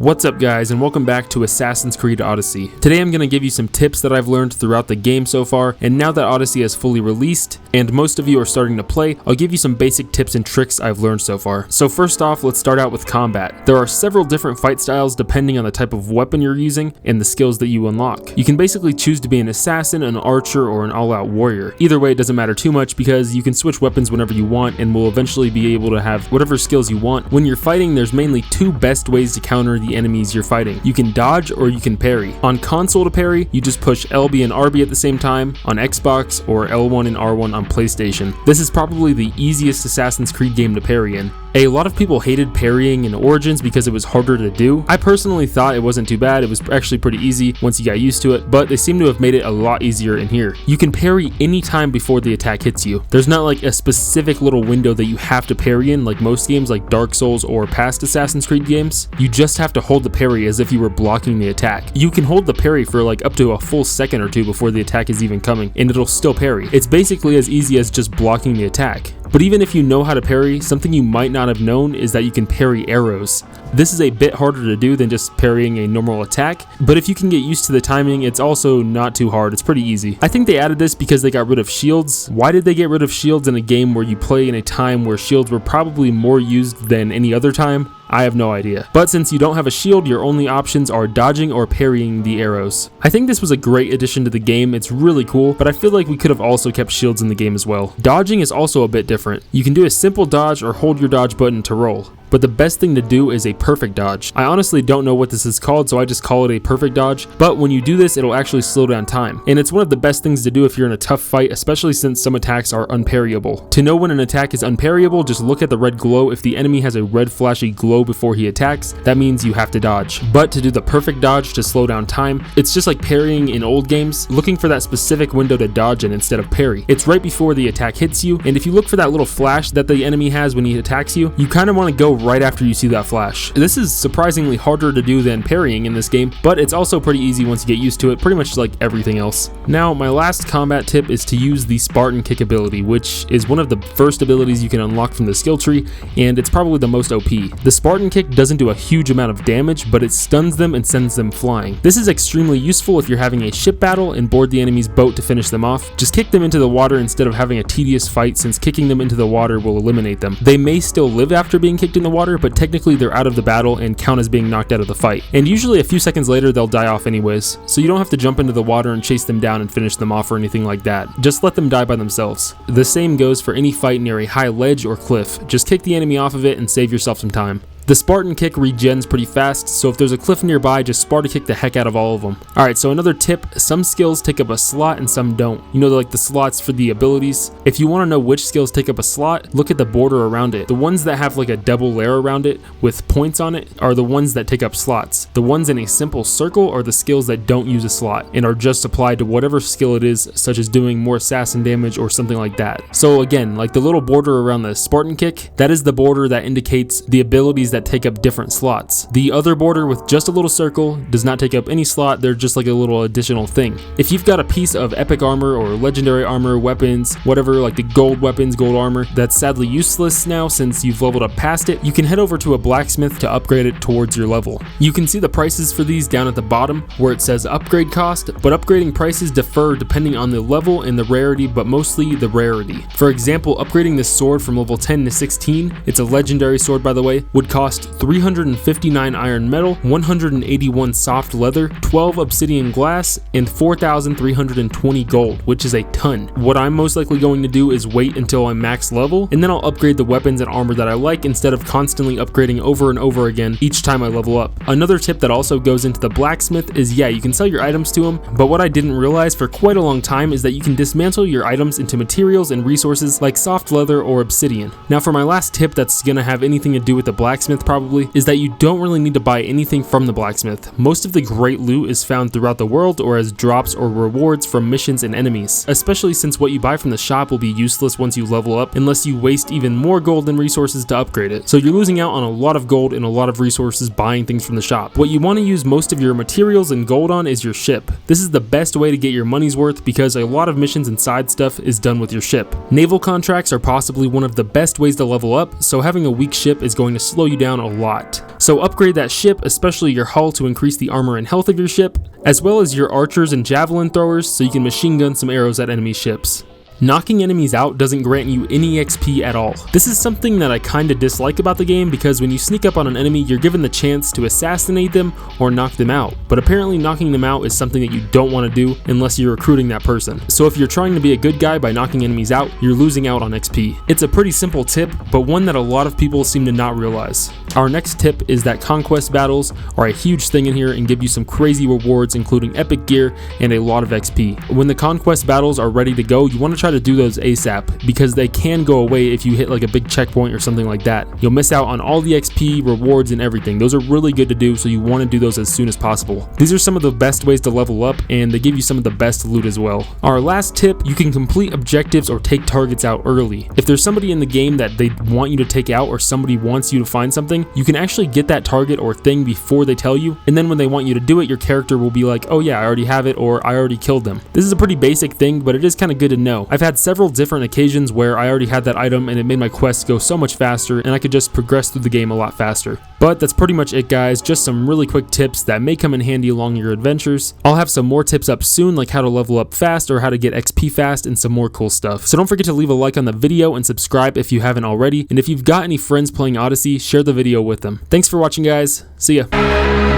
What's up guys, and welcome back to Assassin's Creed Odyssey. Today I'm going to give you some tips that I've learned throughout the game so far, and now that Odyssey has fully released, and most of you are starting to play, I'll give you some basic tips and tricks I've learned so far. So first off, let's start out with combat. There are several different fight styles depending on the type of weapon you're using and the skills that you unlock. You can basically choose to be an assassin, an archer, or an all-out warrior. Either way, it doesn't matter too much because you can switch weapons whenever you want and will eventually be able to have whatever skills you want. When you're fighting, there's mainly two best ways to counter the enemies you're fighting. You can dodge or you can parry. On console to parry, you just push LB and RB at the same time on Xbox or L1 and R1 on PlayStation. This is probably the easiest Assassin's Creed game to parry in. A lot of people hated parrying in Origins because it was harder to do. I personally thought it wasn't too bad. It was actually pretty easy once you got used to it, but they seem to have made it a lot easier in here. You can parry anytime before the attack hits you. There's not like a specific little window that you have to parry in like most games like Dark Souls or past Assassin's Creed games. You just have to hold the parry as if you were blocking the attack. You can hold the parry for like up to a full second or two before the attack is even coming, and it'll still parry. It's basically as easy as just blocking the attack. But even if you know how to parry, something you might not have known is that you can parry arrows. This is a bit harder to do than just parrying a normal attack, but if you can get used to the timing, it's also not too hard. It's pretty easy. I think they added this because they got rid of shields. Why did they get rid of shields in a game where you play in a time where shields were probably more used than any other time? I have no idea. But since you don't have a shield, your only options are dodging or parrying the arrows. I think this was a great addition to the game. It's really cool, but I feel like we could have also kept shields in the game as well. Dodging is also a bit different. You can do a simple dodge or hold your dodge button to roll. But the best thing to do is a perfect dodge. I honestly don't know what this is called, so I just call it a perfect dodge, but when you do this, it'll actually slow down time. And it's one of the best things to do if you're in a tough fight, especially since some attacks are unparryable. To know when an attack is unparryable, just look at the red glow. If the enemy has a red flashy glow before he attacks, that means you have to dodge. But to do the perfect dodge to slow down time, it's just like parrying in old games, looking for that specific window to dodge in instead of parry. It's right before the attack hits you, and if you look for that little flash that the enemy has when he attacks you, you kind of want to go right after you see that flash. This is surprisingly harder to do than parrying in this game, but it's also pretty easy once you get used to it, pretty much like everything else. Now, my last combat tip is to use the Spartan Kick ability, which is one of the first abilities you can unlock from the skill tree, and it's probably the most OP. The Spartan Kick doesn't do a huge amount of damage, but it stuns them and sends them flying. This is extremely useful if you're having a ship battle and board the enemy's boat to finish them off. Just kick them into the water instead of having a tedious fight, since kicking them into the water will eliminate them. They may still live after being kicked in the water, but technically they're out of the battle and count as being knocked out of the fight. And usually a few seconds later they'll die off anyways, so you don't have to jump into the water and chase them down and finish them off or anything like that. Just let them die by themselves. The same goes for any fight near a high ledge or cliff. Just kick the enemy off of it and save yourself some time. The Spartan Kick regens pretty fast, so if there's a cliff nearby, just Sparta Kick the heck out of all of them. Alright, so another tip, some skills take up a slot and some don't. You know, like the slots for the abilities. If you want to know which skills take up a slot, look at the border around it. The ones that have like a double layer around it with points on it are the ones that take up slots. The ones in a simple circle are the skills that don't use a slot and are just applied to whatever skill it is, such as doing more assassin damage or something like that. So again, like the little border around the Spartan Kick, that is the border that indicates the abilities that take up different slots. The other border with just a little circle does not take up any slot. They're just like a little additional thing. If you've got a piece of epic armor or legendary armor, weapons, whatever, like the gold weapons, gold armor, that's sadly useless now since you've leveled up past it, you can head over to a blacksmith to upgrade it towards your level. You can see the prices for these down at the bottom where it says upgrade cost, but upgrading prices differ depending on the level and the rarity, but mostly the rarity. For example, upgrading this sword from level 10 to 16, it's a legendary sword by the way, would cost 359 iron metal, 181 soft leather, 12 obsidian glass, and 4,320 gold, which is a ton. What I'm most likely going to do is wait until I'm max level, and then I'll upgrade the weapons and armor that I like instead of constantly upgrading over and over again each time I level up. Another tip that also goes into the blacksmith is, yeah, you can sell your items to him, but what I didn't realize for quite a long time is that you can dismantle your items into materials and resources like soft leather or obsidian. Now for my last tip that's gonna have anything to do with the blacksmith probably, is that you don't really need to buy anything from the blacksmith. Most of the great loot is found throughout the world or as drops or rewards from missions and enemies, especially since what you buy from the shop will be useless once you level up unless you waste even more gold and resources to upgrade it. So you're losing out on a lot of gold and a lot of resources buying things from the shop. What you want to use most of your materials and gold on is your ship. This is the best way to get your money's worth because a lot of missions and side stuff is done with your ship. Naval contracts are possibly one of the best ways to level up, so having a weak ship is going to slow you down a lot. So upgrade that ship, especially your hull, to increase the armor and health of your ship, as well as your archers and javelin throwers so you can machine gun some arrows at enemy ships. Knocking enemies out doesn't grant you any XP at all. This is something that I kinda dislike about the game because when you sneak up on an enemy, you're given the chance to assassinate them or knock them out. But apparently knocking them out is something that you don't want to do unless you're recruiting that person. So if you're trying to be a good guy by knocking enemies out, you're losing out on XP. It's a pretty simple tip, but one that a lot of people seem to not realize. Our next tip is that conquest battles are a huge thing in here and give you some crazy rewards, including epic gear and a lot of XP. When the conquest battles are ready to go, you want to try to do those ASAP because they can go away if you hit like a big checkpoint or something like that. You'll miss out on all the XP, rewards, and everything. Those are really good to do, so you want to do those as soon as possible. These are some of the best ways to level up, and they give you some of the best loot as well. Our last tip, you can complete objectives or take targets out early. If there's somebody in the game that they want you to take out or somebody wants you to find something, you can actually get that target or thing before they tell you, and then when they want you to do it, your character will be like, oh yeah, I already have it, or I already killed them. This is a pretty basic thing, but it is kind of good to know. I've had several different occasions where I already had that item and it made my quest go so much faster and I could just progress through the game a lot faster. But that's pretty much it, guys. Just some really quick tips that may come in handy along your adventures. I'll have some more tips up soon, like how to level up fast or how to get XP fast and some more cool stuff. So don't forget to leave a like on the video and subscribe if you haven't already. And if you've got any friends playing Odyssey, share the video with them. Thanks for watching, guys. See ya.